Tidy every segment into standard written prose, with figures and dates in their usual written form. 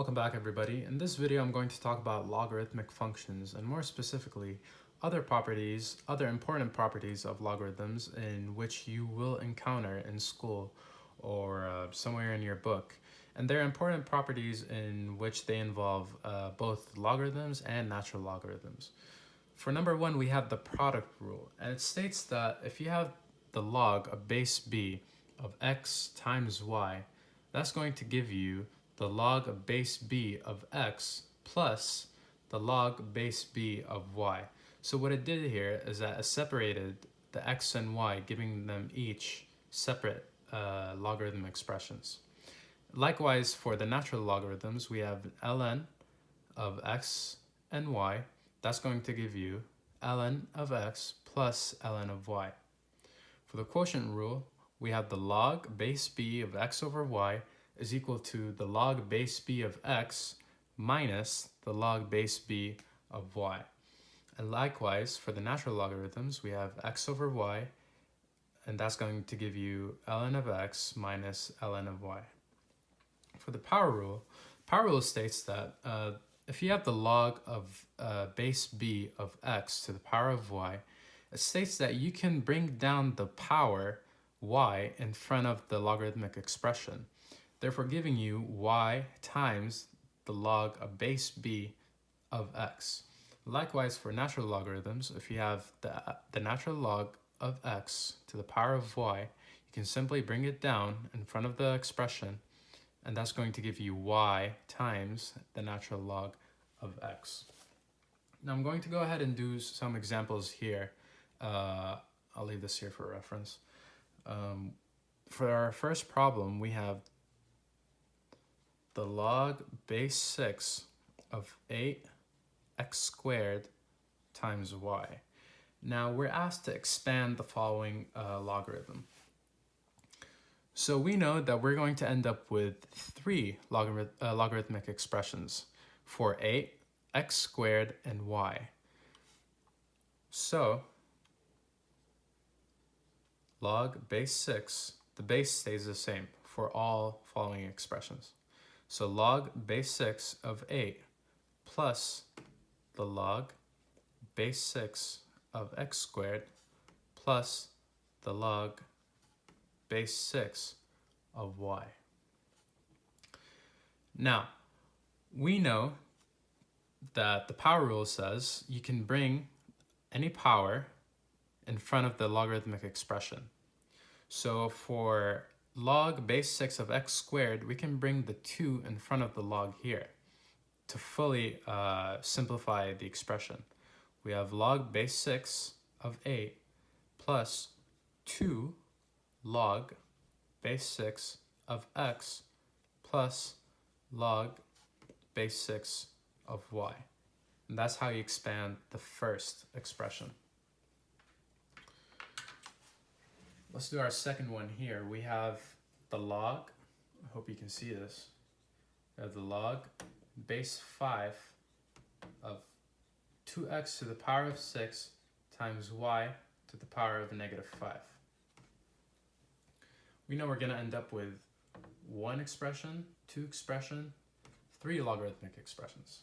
Welcome back, everybody. In this video, I'm going to talk about logarithmic functions and more specifically, other important properties of logarithms in which you will encounter in school or somewhere in your book. And they're important properties in which they involve both logarithms and natural logarithms. For number one, we have the product rule, and it states that if you have the log of base b of x times y, that's going to give you the log of base b of x plus the log base b of y. So what it did here is that it separated the x and y, giving them each separate logarithm expressions. Likewise, for the natural logarithms, we have ln of x and y. That's going to give you ln of x plus ln of y. For the quotient rule, we have the log base b of x over y is equal to the log base b of x minus the log base b of y. And likewise, for the natural logarithms, we have x over y, and that's going to give you ln of x minus ln of y. For the power rule states that if you have the log of base b of x to the power of y, it states that you can bring down the power y in front of the logarithmic expression, therefore giving you y times the log of base b of x. Likewise, for natural logarithms, if you have the natural log of x to the power of y, you can simply bring it down in front of the expression, and that's going to give you y times the natural log of x. Now I'm going to go ahead and do some examples here. I'll leave this here for reference. For our first problem, we have the log base 6 of 8x squared times y. Now we're asked to expand the following logarithm. So we know that we're going to end up with three logarithmic expressions for 8, x squared, and y. So log base 6, the base stays the same for all following expressions. So log base 6 of 8 plus the log base 6 of x squared plus the log base 6 of y. Now, we know that the power rule says you can bring any power in front of the logarithmic expression. So for log base 6 of x squared, we can bring the 2 in front of the log here to fully simplify the expression. We have log base 6 of 8 plus 2 log base 6 of x plus log base 6 of y. And that's how you expand the first expression. Let's do our second one here. We have the log, I hope you can see this. We have the log base 5 of 2x to the power of 6 times y to the power of negative 5. We know we're going to end up with one expression, two expression, three logarithmic expressions.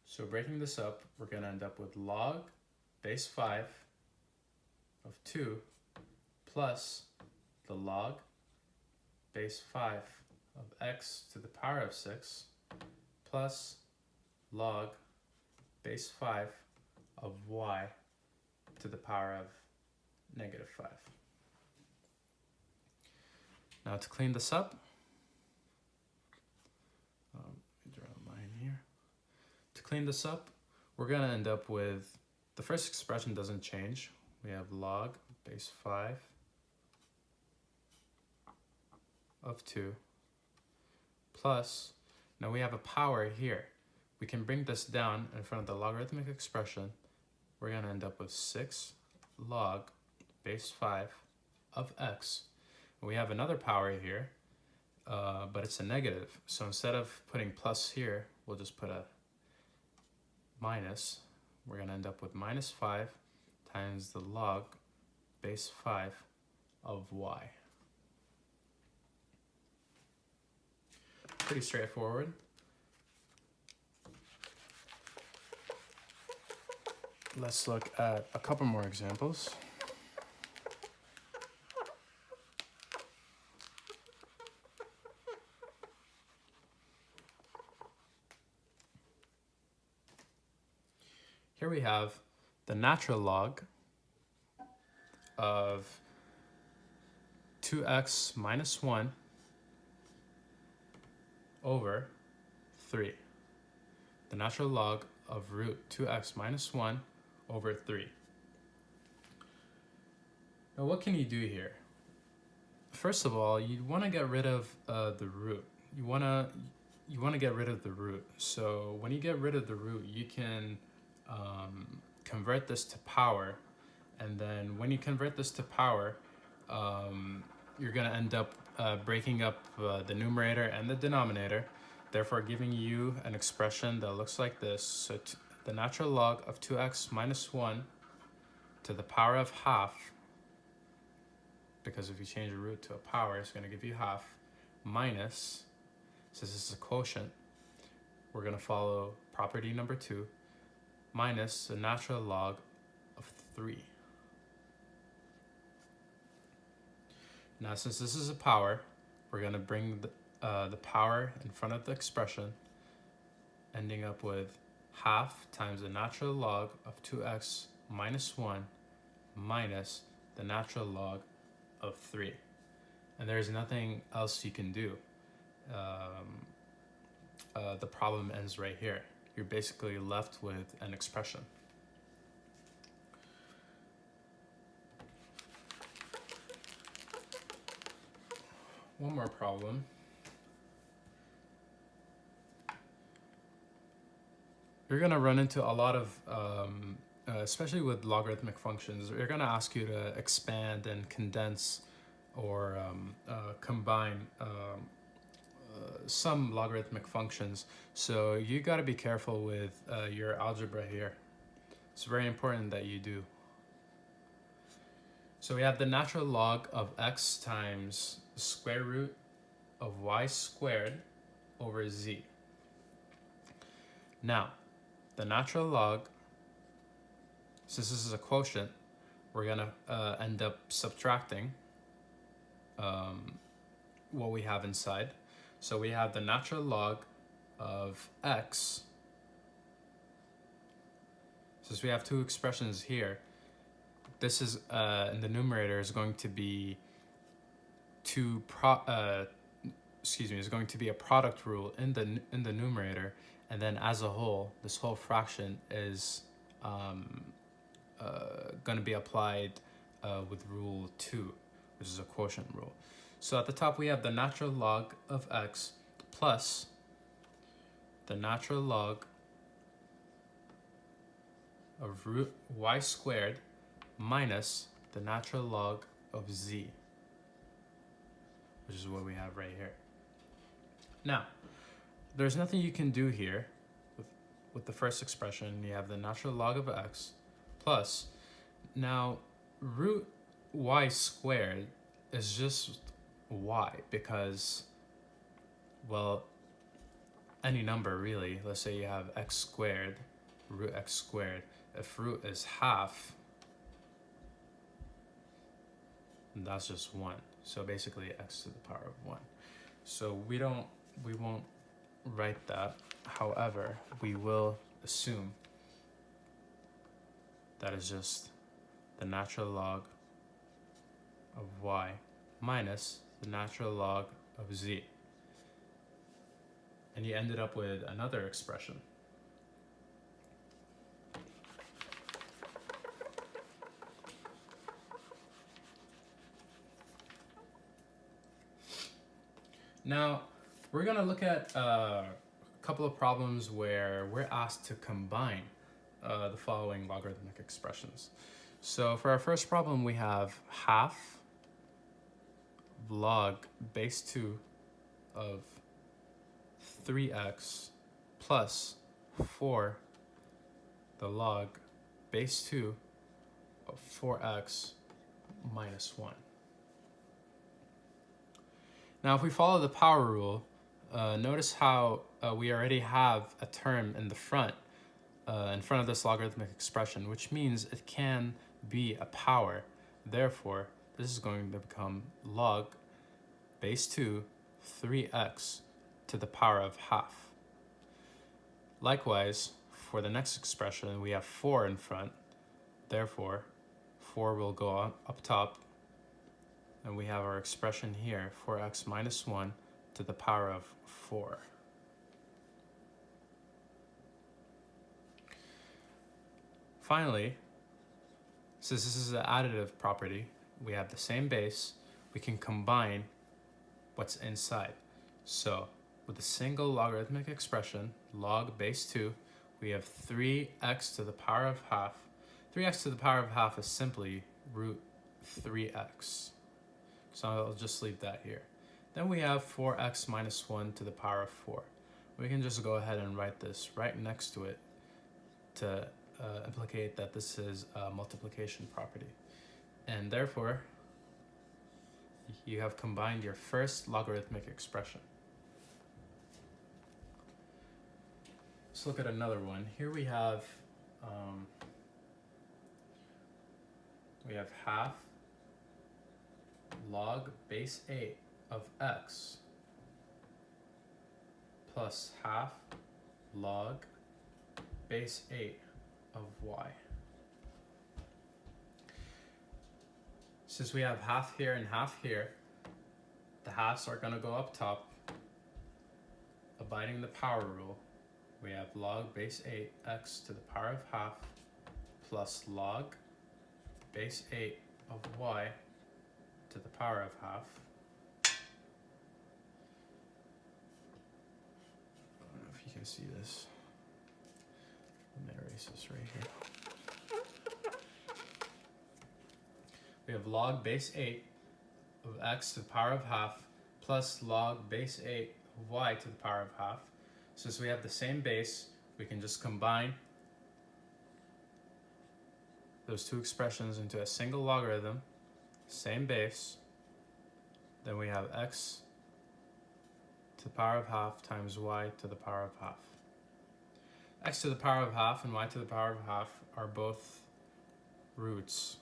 So breaking this up, we're going to end up with log base 5 of 2 plus the log base 5 of x to the power of 6 plus log base 5 of y to the power of negative 5. Now to clean this up, let me draw a line here. To clean this up, we're going to end up with, the first expression doesn't change. We have log base 5 of 2 plus, now we have a power here. We can bring this down in front of the logarithmic expression. We're going to end up with 6 log base 5 of x. And we have another power here, but it's a negative. So instead of putting plus here, we'll just put a minus. We're going to end up with minus 5 times the log base 5 of y. pretty straightforward. Let's look at a couple more examples. Here we have the natural log of 2x minus 1 over 3. The natural log of root 2x minus 1 over 3. Now what can you do here? First of all, you want to get rid of the root. You want to get rid of the root. So when you get rid of the root, you can convert this to power, and then when you convert this to power, you're going to end up breaking up the numerator and the denominator, therefore giving you an expression that looks like this. So the natural log of 2x minus 1 to the power of half, because if you change the root to a power, it's going to give you half, minus, since this is a quotient, we're going to follow property number 2, minus the natural log of 3. Now, since this is a power, we're going to bring the power in front of the expression, ending up with half times the natural log of 2x minus 1 minus the natural log of 3. And there's nothing else you can do. The problem ends right here. You're basically left with an expression. One more problem. You're going to run into a lot of, especially with logarithmic functions, you're going to ask you to expand and condense or combine some logarithmic functions. So you got to be careful with your algebra here. It's very important that you do. So we have the natural log of x times the square root of y squared over z. Now, the natural log, since this is a quotient, we're going to end up subtracting what we have inside. So we have the natural log of x. Since we have two expressions here, this is in the numerator is going to be is going to be a product rule in the numerator, and then as a whole, this whole fraction is going to be applied with rule 2, which is a quotient rule. So at the top we have the natural log of x plus the natural log of root y squared minus the natural log of z, which is what we have right here. Now, there's nothing you can do here with the first expression. You have the natural log of x plus, now root y squared is just y because, well, any number really. Let's say you have x squared, root x squared. If root is half, that's just 1. So basically x to the power of 1. So we won't write that. However, we will assume that is just the natural log of y minus the natural log of z. And you ended up with another expression. Now, we're going to look at a couple of problems where we're asked to combine the following logarithmic expressions. So for our first problem, we have half log base 2 of 3x plus 4 the log base 2 of 4x minus 1. Now, if we follow the power rule, notice how we already have a term in the front of this logarithmic expression, which means it can be a power. Therefore, this is going to become log base 2 3x to the power of half. Likewise, for the next expression, we have 4 in front. Therefore, 4 will go up top, and we have our expression here, 4x minus 1 to the power of 4. Finally, since this is an additive property, we have the same base, we can combine what's inside. So with a single logarithmic expression, log base 2, we have 3x to the power of half. 3x to the power of half is simply root 3x. So I'll just leave that here. Then we have 4x minus 1 to the power of 4. We can just go ahead and write this right next to it to implicate that this is a multiplication property. And therefore, you have combined your first logarithmic expression. Let's look at another one. Here we have half log base 8 of x plus half log base 8 of y. Since we have half here and half here, the halves are going to go up top. Abiding the power rule, we have log base 8 x to the power of half plus log base 8 of y to the power of half. I don't know if you can see this. Let me erase this right here. We have log base 8 of x to the power of half plus log base 8 of y to the power of half. Since we have the same base, we can just combine those two expressions into a single logarithm, same base. Then we have x to the power of half times y to the power of half. X to the power of half and y to the power of half are both roots.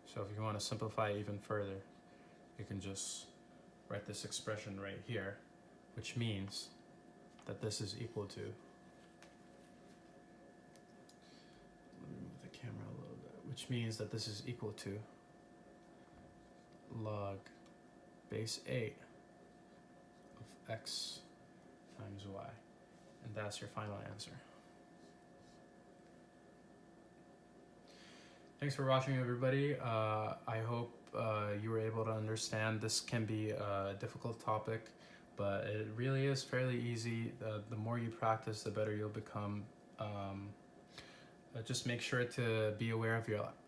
So if you want to simplify even further, you can just write this expression right here, which means that this is equal to, let me move the camera a little bit, which means that this is equal to log base 8 of x times y. And that's your final answer. Thanks for watching, everybody. I hope you were able to understand. This can be a difficult topic, but it really is fairly easy. The more you practice, the better you'll become. Just make sure to be aware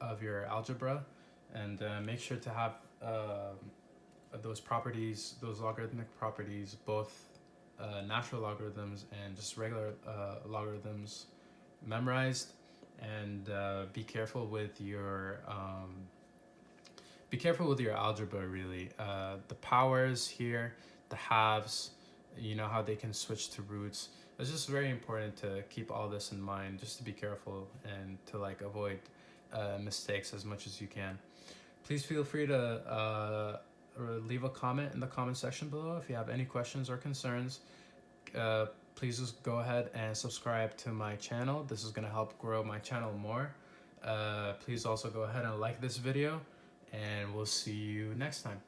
of your algebra, and make sure to have those properties, those logarithmic properties, both natural logarithms and just regular logarithms memorized. And be careful with your algebra, really. The powers here, the halves, you know how they can switch to roots. It's just very important to keep all this in mind, just to be careful and to like avoid mistakes as much as you can. Please feel free to leave a comment in the comment section below if you have any questions or concerns. Please just go ahead and subscribe to my channel. This is going to help grow my channel more. Please also go ahead and like this video, and we'll see you next time.